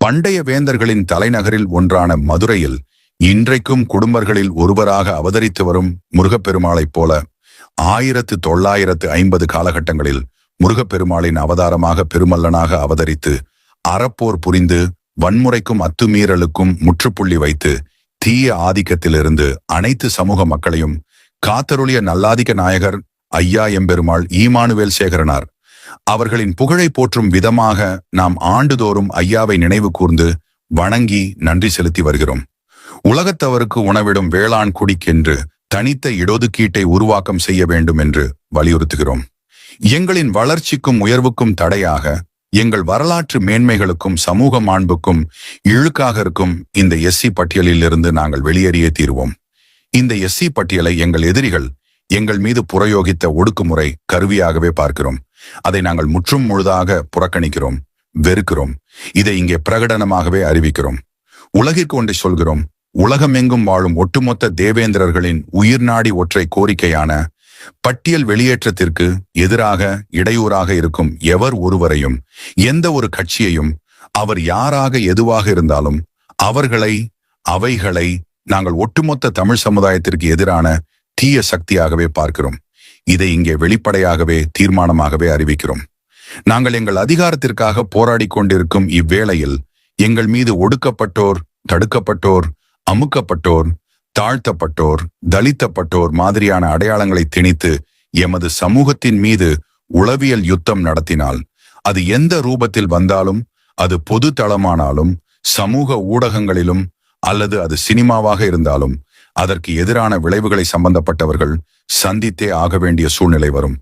பண்டைய வேந்தர்களின் தலைநகரில் ஒன்றான மதுரையில் இன்றைக்கும் குடும்பர்களில் ஒருவராக அவதரித்து வரும் முருகப்பெருமாளைப் போல 1950 காலகட்டங்களில் முருகப்பெருமாளின் அவதாரமாக பெருமல்லனாக அவதரித்து அறப்போர் புரிந்து வன்முறைக்கும் அத்துமீறலுக்கும் முற்றுப்புள்ளி வைத்து தீய ஆதிக்கத்திலிருந்து அனைத்து சமூக மக்களையும் காத்தருளிய நல்லாதிக்க நாயகர் ஐயா எம்பெருமாள் ஈமானுவேல் சேகரனார் அவர்களின் புகழை போற்றும் விதமாக நாம் ஆண்டுதோறும் ஐயாவை நினைவு கூர்ந்து வணங்கி நன்றி செலுத்தி வருகிறோம். உலகத்தவருக்கு உணவிடும் வேளாண் குடிக்கென்று தனித்த இடஒதுக்கீட்டை உருவாக்கம் செய்ய வேண்டும் என்று வலியுறுத்துகிறோம். எங்களின் வளர்ச்சிக்கும் உயர்வுக்கும் தடையாக எங்கள் வரலாற்று மேன்மைகளுக்கும் சமூக மாண்புக்கும் இழுக்காக இருக்கும் இந்த எஸ்சி பட்டியலில் இருந்து நாங்கள் வெளியேறியே தீருவோம். இந்த எஸ்சி பட்டியலை எங்கள் எதிரிகள் எங்கள் மீது புறயோகித்த ஒடுக்குமுறை கருவியாகவே பார்க்கிறோம். அதை நாங்கள் முற்றும் முழுதாக புறக்கணிக்கிறோம், வெறுக்கிறோம். இதை இங்கே பிரகடனமாகவே அறிவிக்கிறோம். உலகிற்கு ஒன்றை சொல்கிறோம். உலகமெங்கும் வாழும் ஒட்டுமொத்த தேவேந்திரர்களின் உயிர்நாடி ஒற்றை கோரிக்கையான பட்டியல் வெளியேற்றத்திற்கு எதிராக இடையூறாக இருக்கும் எவர் ஒருவரையும், எந்த ஒரு கட்சியையும், அவர் யாராக எதுவாக இருந்தாலும் அவைகளை நாங்கள் ஒட்டுமொத்த தமிழ் சமுதாயத்திற்கு எதிரான தீய சக்தியாகவே பார்க்கிறோம். இதை இங்கே வெளிப்படையாகவே தீர்மானமாகவே அறிவிக்கிறோம். நாங்கள் எங்கள் அதிகாரத்திற்காக போராடி கொண்டிருக்கும் இவ்வேளையில் எங்கள் மீது ஒடுக்கப்பட்டோர், தடுக்கப்பட்டோர், அமுக்கப்பட்டோர், தாழ்த்தப்பட்டோர், தலித்தப்பட்டோர் மாதிரியான அடையாளங்களை திணித்து எமது சமூகத்தின் மீது உளவியல் யுத்தம் நடத்தினால், அது எந்த ரூபத்தில் வந்தாலும், அது பொது தளமானாலும், சமூக ஊடகங்களிலும் அல்லது அது சினிமாவாக இருந்தாலும், அதற்கு எதிரான விளைவுகளை சம்பந்தப்பட்டவர்கள் சந்தித்தே ஆக வேண்டிய சூழ்நிலை வரும்.